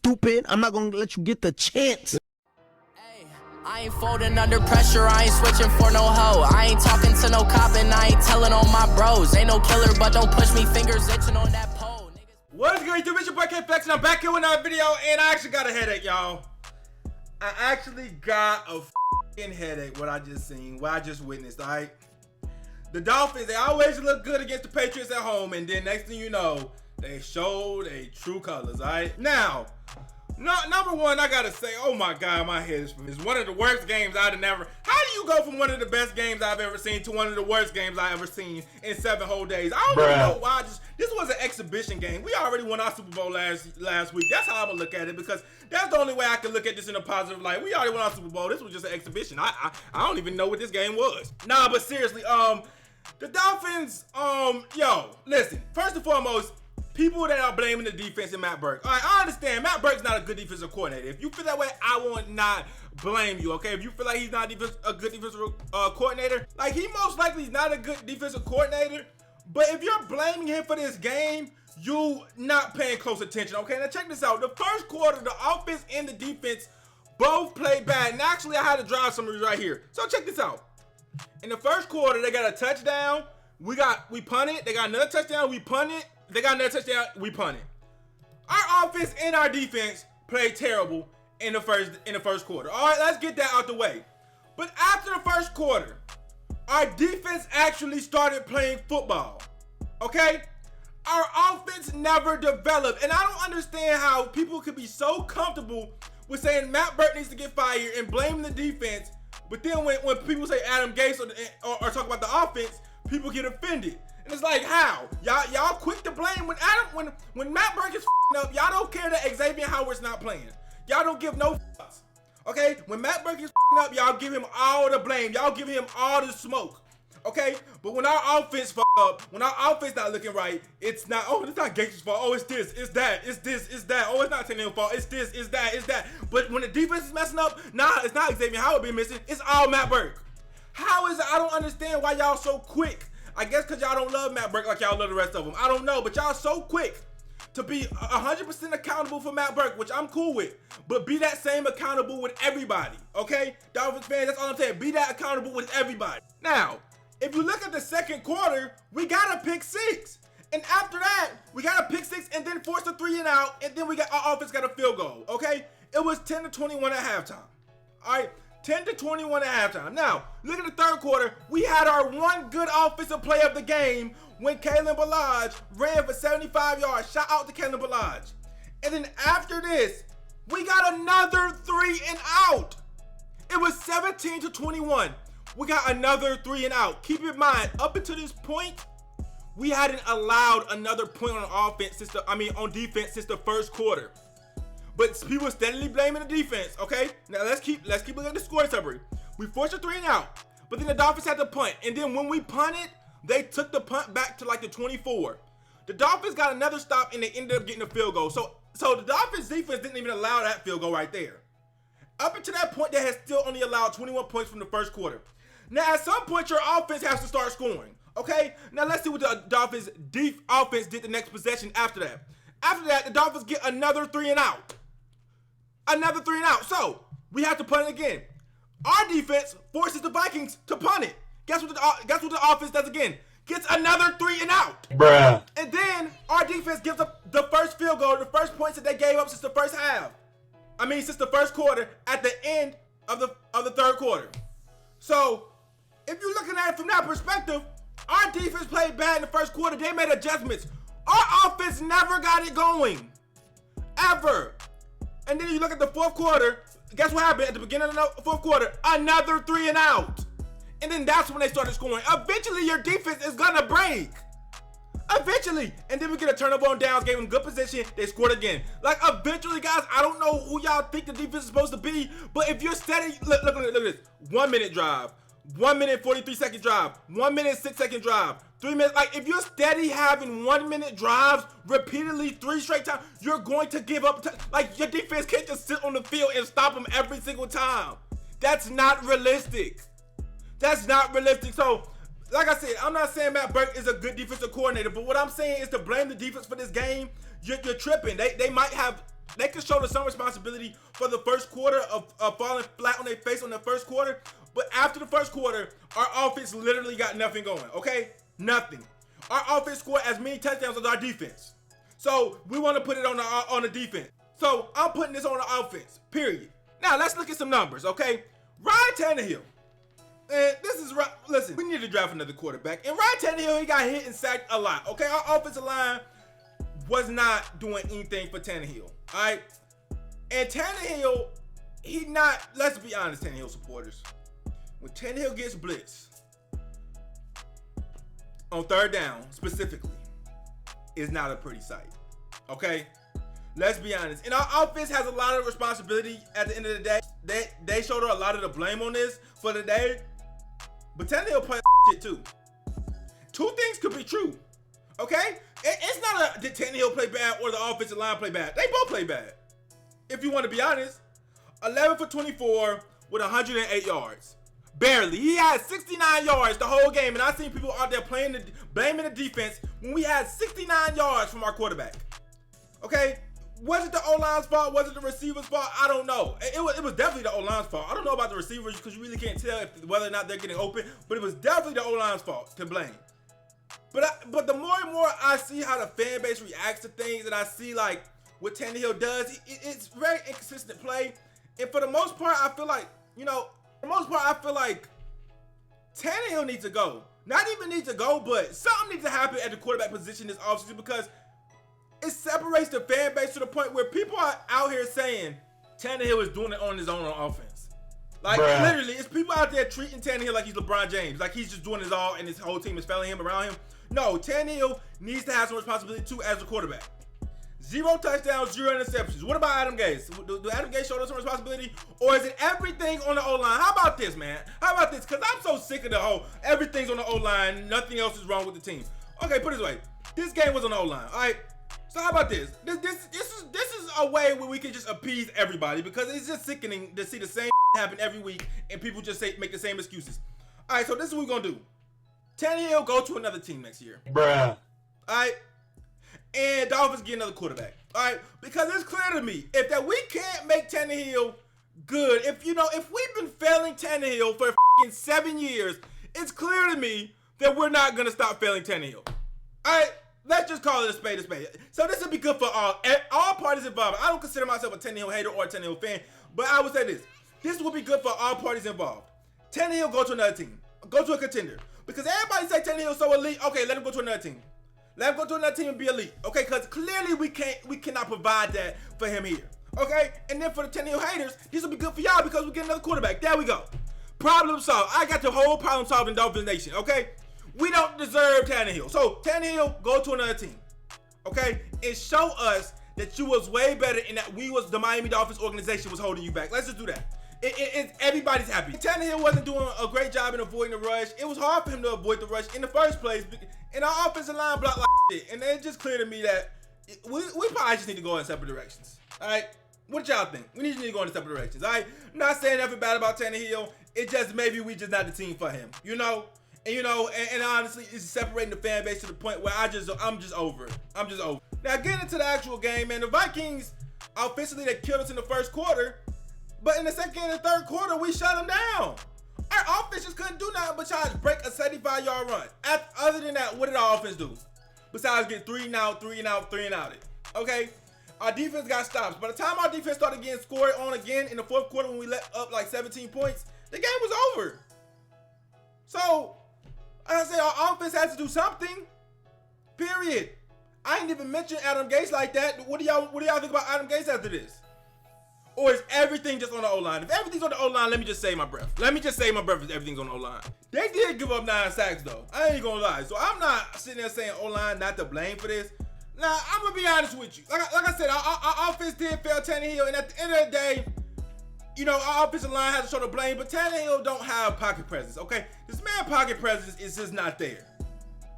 stupid. I'm not gonna let you get the chance. I ain't folding under pressure, I ain't switching for no hoe. I ain't talking to no cop and I ain't telling on my bros. Ain't no killer, but don't push me, fingers itching on that pole. What is going on, YouTube? It's your boy K-Flex, and I'm back here with another video, and I actually got a headache, y'all. I actually got a f***ing headache, what I just seen, what I just witnessed, alright? The Dolphins, they always look good against the Patriots at home, and then next thing you know, they showed their true colors, alright? Now, number one, I gotta say, oh my God, my head is one of the worst games I've never. How do you go from one of the best games I've ever seen to one of the worst games I've ever seen in 7 whole days? I don't even know why. This was an exhibition game. We already won our Super Bowl last week. That's how I'm gonna look at it, because that's the only way I can look at this in a positive light. We already won our Super Bowl. This was just an exhibition. I don't even know what this game was. Nah, but seriously, the Dolphins, yo, listen. First and foremost, people that are blaming the defense and Matt Burke. All right, I understand Matt Burke's not a good defensive coordinator. If you feel that way, I will not blame you, okay? If you feel like he's not a good defensive coordinator, like he most likely is not a good defensive coordinator, but if you're blaming him for this game, you not paying close attention, okay? Now check this out. The first quarter, the offense and the defense both played bad. And actually, I had to drive some of these right here. So check this out. In the first quarter, they got a touchdown. We punted. They got another touchdown. We punted. They got another touchdown. We punted. Our offense and our defense played terrible in the first quarter. All right, let's get that out the way. But after the first quarter, our defense actually started playing football. Okay? Our offense never developed, and I don't understand how people could be so comfortable with saying Matt Burke needs to get fired and blaming the defense, but then when people say Adam Gase or talk about the offense, people get offended. And it's like, how? Y'all quick to blame when Matt Burke is up, y'all don't care that Xavier Howard's not playing. Y'all don't give no fucks. Okay? When Matt Burke is up, y'all give him all the blame. Y'all give him all the smoke. Okay? But when our offense up, when our offense not looking right, it's not, oh, it's not Gase's fault. Oh, it's this, it's that, it's this, it's that. Oh, it's not Tannehill's fault. It's this, it's that, it's that. But when the defense is messing up, nah, it's not Xavier Howard being missing. It's all Matt Burke. How is it? I don't understand why y'all so quick. I guess because y'all don't love Matt Burke like y'all love the rest of them. I don't know, but y'all so quick to be 100% accountable for Matt Burke, which I'm cool with. But be that same accountable with everybody, okay? Dolphins fans, that's all I'm saying. Be that accountable with everybody. Now, if you look at the second quarter, we got a pick 6. And after that, we got a pick 6 and then forced a 3 and out, and then our offense got a field goal, okay? It was 10-21 at halftime, all right? 10-21 at halftime. Now, look at the third quarter. We had our one good offensive play of the game when Kalen Ballage ran for 75 yards. Shout out to Kalen Ballage. And then after this, we got another 3 and out. It was 17-21. We got another 3 and out. Keep in mind, up until this point, we hadn't allowed another point on defense since the first quarter. But people steadily blaming the defense, okay? Now let's keep looking at the scoring summary. We forced a 3 and out, but then the Dolphins had to punt. And then when we punted, they took the punt back to like the 24. The Dolphins got another stop and they ended up getting a field goal. So the Dolphins defense didn't even allow that field goal right there. Up until that point, they had still only allowed 21 points from the first quarter. Now at some point, your offense has to start scoring, okay? Now let's see what the Dolphins offense did the next possession after that. After that, the Dolphins get another 3 and out. Another 3 and out. So we have to punt it again. Our defense forces the Vikings to punt it. Guess what the offense does again? Gets another 3 and out. Bruh. And then our defense gives up the first field goal, the first points that they gave up since the first half. Since the first quarter at the end of the third quarter. So if you're looking at it from that perspective, our defense played bad in the first quarter. They made adjustments. Our offense never got it going. Ever. And then you look at the fourth quarter, guess what happened at the beginning of the fourth quarter? Another 3 and out. And then that's when they started scoring. Eventually, your defense is going to break. Eventually. And then we get a turnover on downs, gave them good position, they scored again. Like, eventually, guys, I don't know who y'all think the defense is supposed to be, but if you're steady, look at this. 1 minute drive, 1 minute 43 second drive, 1 minute 6 second drive, 3 minutes. Like, if you're steady having 1 minute drives repeatedly 3 straight times, you're going to give up. Like, your defense can't just sit on the field and stop them every single time. That's not realistic. That's not realistic. So, like I said, I'm not saying Matt Burke is a good defensive coordinator, but what I'm saying is to blame the defense for this game, you're tripping. They might have They can shoulder some responsibility for the first quarter of falling flat on their face on the first quarter, but after the first quarter, our offense literally got nothing going, okay? Nothing. Our offense scored as many touchdowns as our defense. So we want to put it on the defense. So I'm putting this on the offense, period. Now let's look at some numbers, okay? Ryan Tannehill. And this is, listen, we need to draft another quarterback. And Ryan Tannehill, he got hit and sacked a lot, okay? Our offensive line was not doing anything for Tannehill, all right? And Tannehill, he not, let's be honest, Tannehill supporters. When Tannehill gets blitzed, on third down specifically, is not a pretty sight, okay? Let's be honest. And our offense has a lot of responsibility at the end of the day. They shoulder a lot of the blame on this for the day. But Tannehill play shit too. Two things could be true, okay? It's not did Tannehill play bad or the offensive line play bad. They both play bad. If you want to be honest, 11 for 24 with 108 yards. Barely. He had 69 yards the whole game, and I seen people out there blaming the defense when we had 69 yards from our quarterback. Okay? Was it the O-line's fault? Was it the receiver's fault? I don't know. It was definitely the O-line's fault. I don't know about the receivers because you really can't tell whether or not they're getting open, but it was definitely the O-line's fault to blame. But the more and more I see how the fan base reacts to things, and I see like what Tannehill does, it's very inconsistent play. And for the most part, I feel like, Tannehill needs to go. Not even needs to go, but something needs to happen at the quarterback position this offseason because it separates the fan base to the point where people are out here saying Tannehill is doing it on his own on offense. Like, literally, it's people out there treating Tannehill like he's LeBron James. Like, he's just doing his all and his whole team is failing him around him. No, Tannehill needs to have some responsibility too as a quarterback. 0 touchdowns, 0 interceptions. What about Adam Gase? Do Adam Gase show us some responsibility? Or is it everything on the O-line? How about this, man? How about this? Because I'm so sick of the whole everything's on the O-line, nothing else is wrong with the team. Okay, put it this way. This game was on the O-line, all right? So how about this? This is a way where we can just appease everybody because it's just sickening to see the same happen every week and people just make the same excuses. All right, so this is what we're going to do. Tannehill go to another team next year. All right? And Dolphins get another quarterback. All right? Because it's clear to me, if we can't make Tannehill good, if we've been failing Tannehill for 7 years, it's clear to me that we're not going to stop failing Tannehill. All right? Let's just call it a spade a spade. So this would be good for all parties involved. I don't consider myself a Tannehill hater or a Tannehill fan, but I would say this. This would be good for all parties involved. Tannehill go to another team. Go to a contender. Because everybody say Tannehill's so elite. Okay, let him go to another team. Let him go to another team and be elite. Okay, because clearly we cannot provide that for him here. Okay? And then for the Tannehill haters, this will be good for y'all because we get another quarterback. There we go. Problem solved. I got the whole problem solved in Dolphins Nation. Okay? We don't deserve Tannehill. So, Tannehill, go to another team. Okay? And show us that you was way better and that the Miami Dolphins organization was holding you back. Let's just do that. Everybody's happy. Tannehill wasn't doing a great job in avoiding the rush. It was hard for him to avoid the rush in the first place. And our offensive line blocked like shit. And it's just clear to me that we probably just need to go in separate directions. All right? What y'all think? We need to go in separate directions. All right? I'm not saying nothing bad about Tannehill. It just maybe we just not the team for him. And honestly, it's separating the fan base to the point where I'm just over it. I'm just over it. Now, getting into the actual game, man, the Vikings, offensively, they killed us in the first quarter. But in the second and third quarter, we shut them down. Our offense just couldn't do nothing but try to break a 75-yard run. Other than that, what did our offense do? Besides get 3 and out. Okay? Our defense got stops. By the time our defense started getting scored on again in the fourth quarter when we let up like 17 points, the game was over. So, I say our offense has to do something. Period. I ain't even mentioned Adam Gase like that. What do y'all think about Adam Gase after this? Or is everything just on the O-line? If everything's on the O-line, let me just save my breath. If everything's on the O-line. They did give up 9 sacks, though. I ain't gonna lie. So I'm not sitting there saying O-line not to blame for this. Now, I'm gonna be honest with you. Like I said, our offense did fail Tannehill, and at the end of the day, our offensive line has to show the blame, but Tannehill don't have pocket presence, okay? This man's pocket presence is just not there,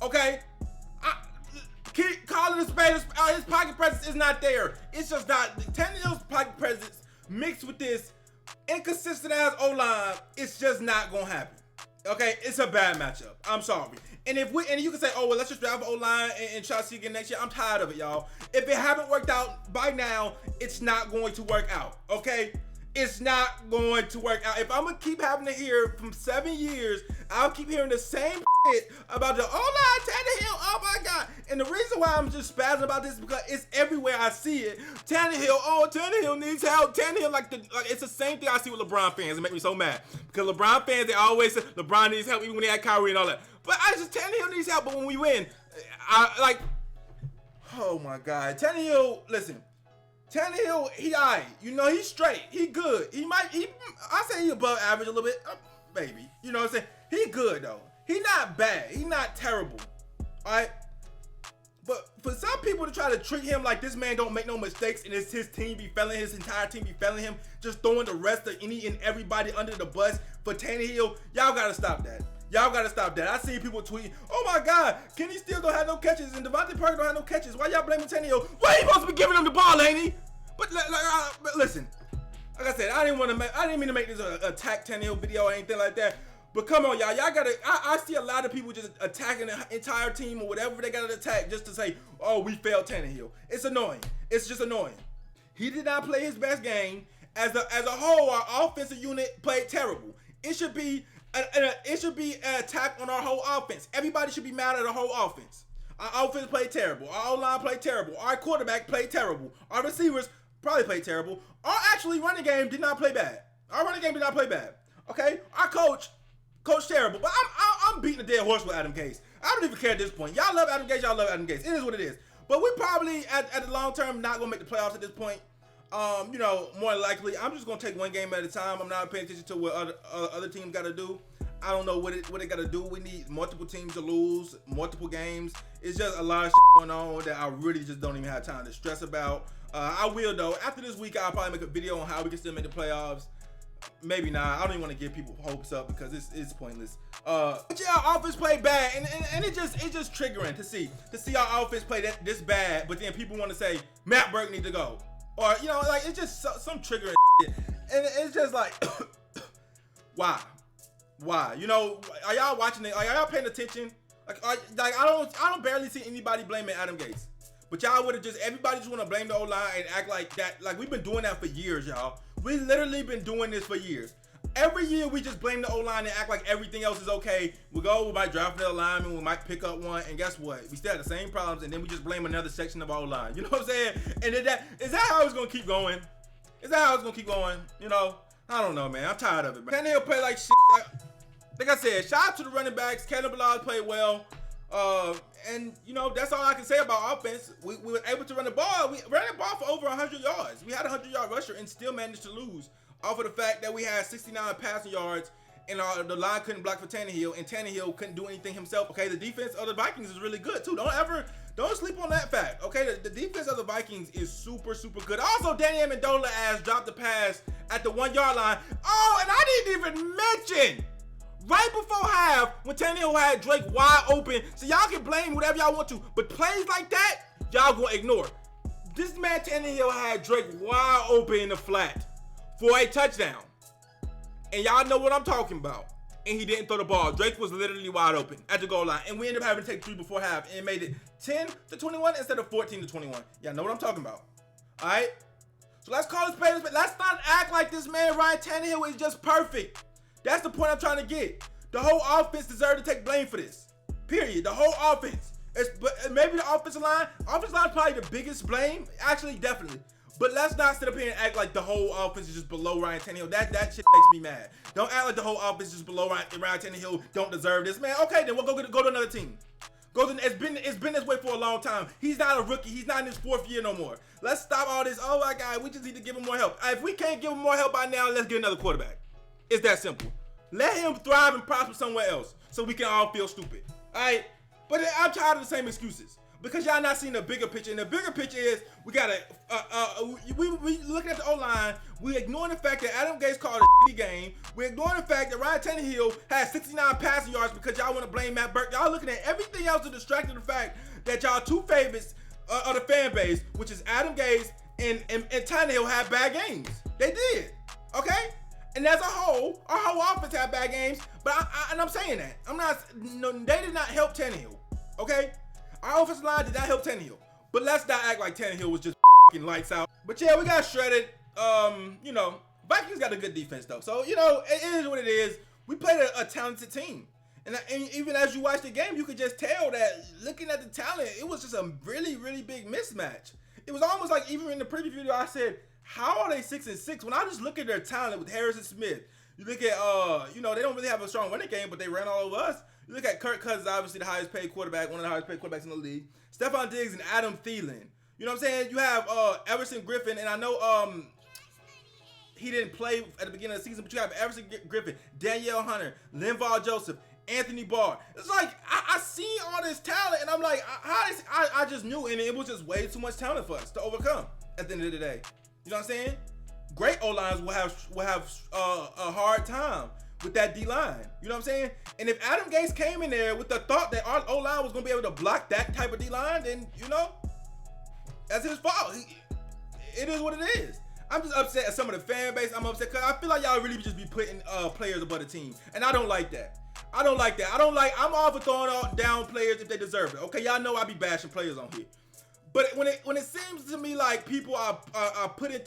okay? Keep calling it spade. His pocket presence is not there. It's just not. Tannehill's pocket presence mixed with this inconsistent ass O-line, it's just not gonna happen. Okay, it's a bad matchup. I'm sorry. And you can say, oh, well, let's just draft O-line and try to see again next year. I'm tired of it, y'all. If it haven't worked out by now, it's not going to work out, okay? It's not going to work out. If I'm going to keep having to hear from 7 years, I'll keep hearing the same shit about the O-line, Tannehill, oh my God. And the reason why I'm just spazzing about this is because it's everywhere I see it. Tannehill needs help. Tannehill, like it's the same thing I see with LeBron fans. It makes me so mad. Because LeBron fans, they always say LeBron needs help even when they had Kyrie and all that. But Tannehill needs help, but when we win, oh my God. Tannehill, listen. Tannehill, he alright. You know, he's straight. He good. I say he above average a little bit. Maybe. You know what I'm saying? He good, though. He not bad. He not terrible. Alright? But for some people to try to treat him like this man don't make no mistakes and it's his team be failing, his entire team be failing him, just throwing the rest of any and everybody under the bus for Tannehill, y'all gotta stop that. Y'all gotta stop that. I seen people tweet, oh my God, Kenny still don't have no catches and Devontae Parker don't have no catches. Why y'all blaming Tannehill? Why he supposed to be giving him the ball, ain't he? But listen, like I said, I didn't mean to make this a attack Tannehill video or anything like that. But come on, y'all gotta, I see a lot of people just attacking the entire team or whatever they gotta attack just to say, oh, we failed Tannehill. It's annoying. It's just annoying. He did not play his best game. As a whole, our offensive unit played terrible. It should be an attack on our whole offense. Everybody should be mad at the whole offense. Our offense played terrible. Our O-line played terrible. Our quarterback played terrible. Our receivers probably played terrible. Our running game did not play bad. Our running game did not play bad. Okay? Our coach terrible. But I'm beating a dead horse with Adam Gase. I don't even care at this point. Y'all love Adam Gase. Y'all love Adam Gase. It is what it is. But we probably, at the long term, not going to make the playoffs at this point. You know, more likely, I'm just gonna take one game at a time. I'm not paying attention to what other teams got to do. I don't know what they got to do. We need multiple teams to lose, multiple games. It's just a lot of shit going on that I really just don't even have time to stress about. I will though. After this week, I'll probably make a video on how we can still make the playoffs. Maybe not. I don't even want to give people hopes up because it's pointless. But yeah, our offense played bad, and it's just triggering to see our offense play this bad. But then people want to say Matt Burke need to go. Or, you know, like, it's just some triggering shit. And it's just like, why? You know, are y'all watching it? Are y'all paying attention? I don't barely see anybody blaming Adam Gase. But y'all would have everybody just want to blame the O-line and act like that. Like, we've been doing that for years, y'all. We literally been doing this for years. Every year we just blame the O-line and act like everything else is okay. We might draft another lineman, we might pick up one, and guess what? We still have the same problems, and then we just blame another section of our O-line. You know what I'm saying? And is that how it's gonna keep going? Is that how it's gonna keep going? You know? I don't know, man. I'm tired of it, man. Tannehill play like shit. Like I said, shout out to the running backs. Caleb Ballard played well. And you know, that's all I can say about offense. We were able to run the ball. We ran the ball for over 100 yards. We had a 100-yard rusher and still managed to lose off of the fact that we had 69 passing yards and the line couldn't block for Tannehill, and Tannehill couldn't do anything himself. Okay, the defense of the Vikings is really good too. Don't sleep on that fact. Okay, the defense of the Vikings is super, super good. Also, Danny Amendola dropped the pass at the 1-yard line. Oh, and I didn't even mention right before half when Tannehill had Drake wide open. So y'all can blame whatever y'all want to, but plays like that, y'all gonna ignore. This man Tannehill had Drake wide open in the flat for a touchdown. And y'all know what I'm talking about. And he didn't throw the ball. Drake was literally wide open at the goal line. And we ended up having to take 3 before half. And it made it 10-21 instead of 14-21. Y'all know what I'm talking about. All right? So let's call this play. Let's not act like this man Ryan Tannehill is just perfect. That's the point I'm trying to get. The whole offense deserves to take blame for this. Period. The whole offense. But maybe the offensive line. Offensive line is probably the biggest blame. Actually, definitely. But let's not sit up here and act like the whole offense is just below Ryan Tannehill. That shit makes me mad. Don't act like the whole offense is just below Ryan Tannehill. Don't deserve this, man. Okay, then we'll go to another team. It's been this way for a long time. He's not a rookie. He's not in his 4th year no more. Let's stop all this. Oh my God, we just need to give him more help. If we can't give him more help by now, let's get another quarterback. It's that simple. Let him thrive and prosper somewhere else so we can all feel stupid. All right? But I'm tired of the same excuses. Because y'all not seeing the bigger picture. And the bigger picture is we looking at the O-line. We ignoring the fact that Adam Gase called a shitty game. We ignoring the fact that Ryan Tannehill had 69 passing yards because y'all want to blame Matt Burke. Y'all looking at everything else to distract the fact that y'all two favorites of the fan base, which is Adam Gase and Tannehill, had bad games. They did. Okay? And as a whole, our whole offense had bad games. But I'm saying that. They did not help Tannehill. Okay? Our offensive line did not help Tannehill. But let's not act like Tannehill was just lights out. But yeah, we got shredded. You know, Vikings got a good defense though. So, you know, it is what it is. We played a talented team. And even as you watch the game, you could just tell that looking at the talent, it was just a really, really big mismatch. It was almost like even in the preview video, I said, how are they 6-6? When I just look at their talent with Harrison Smith, you look at, you know, they don't really have a strong running game, but they ran all over us. You look at Kirk Cousins, obviously the highest paid quarterback, one of the highest paid quarterbacks in the league. Stephon Diggs and Adam Thielen. You know what I'm saying? You have Everson Griffin, and I know he didn't play at the beginning of the season, but you have Everson Griffin, Danielle Hunter, Linval Joseph, Anthony Barr. It's like, I see all this talent, and I'm like, I just knew, and it was just way too much talent for us to overcome at the end of the day. You know what I'm saying? Great O-lines will have a hard time with that D-line. You know what I'm saying? And if Adam Gase came in there with the thought that our O-line was going to be able to block that type of D-line, then, you know, that's his fault. It is what it is. I'm just upset at some of the fan base. I'm upset because I feel like y'all really just be putting players above the team. And I don't like that. I don't like that. I'm all for throwing down players if they deserve it. Okay, y'all know I be bashing players on here. But when it seems to me like people are putting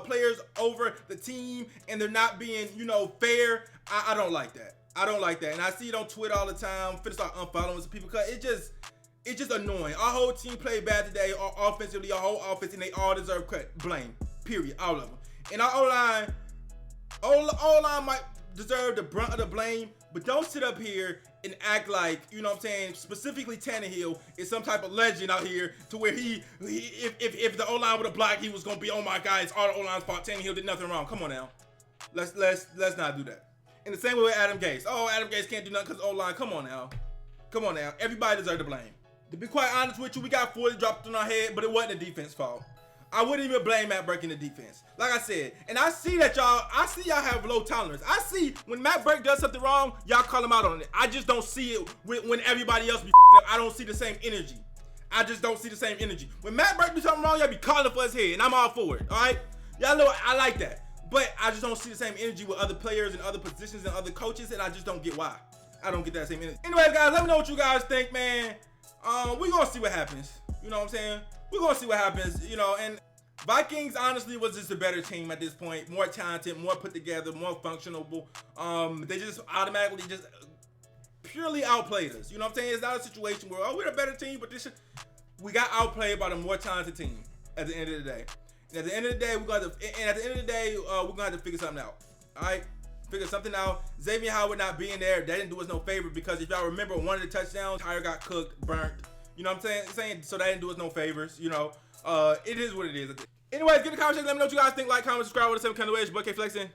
players over the team and they're not being, you know, fair, I don't like that. I don't like that. And I see it on Twitter all the time. I'm finna start unfollowing some people because it's just annoying. Our whole team played bad today, offensively, our whole offense, and they all deserve blame. Period. All of them. And our O-line might deserve the brunt of the blame, but don't sit up here and act like, you know what I'm saying, specifically Tannehill is some type of legend out here to where if the O-line would have blocked, he was gonna be, oh my God, it's all the O-line's fault. Tannehill did nothing wrong. Come on now. Let's not do that. In the same way with Adam Gase. Oh, Adam Gase can't do nothing because O-line. Come on now. Come on now. Everybody deserves the blame. To be quite honest with you, we got 40 dropped on our head, but it wasn't the defense fault. I wouldn't even blame Matt Burke in the defense. Like I said, and I see y'all have low tolerance. I see when Matt Burke does something wrong, y'all call him out on it. I just don't see it when everybody else be up. I don't see the same energy. I just don't see the same energy. When Matt Burke do something wrong, y'all be calling for his head, and I'm all for it, all right? Y'all know I like that. But I just don't see the same energy with other players and other positions and other coaches, and I just don't get why. I don't get that same energy. Anyways, guys, let me know what you guys think, man. We're going to see what happens. You know what I'm saying? We're going to see what happens, you know, and Vikings honestly was just a better team at this point, more talented, more put together, more functional. They just automatically just purely outplayed us. You know what I'm saying? It's not a situation where, oh, we're a better team, but we got outplayed by the more talented team at the end of the day. And at the end of the day, we're gonna have to figure something out. All right, figure something out. Xavien Howard not being there, that didn't do us no favor because if y'all remember, one of the touchdowns, Tyre got cooked, burnt. You know what I'm saying? So that didn't do us no favors. You know, it is what it is. Anyways, get in the comment section. Let me know what you guys think. Like, comment, subscribe, with the 7 kind of ways. Your boy K Flexing.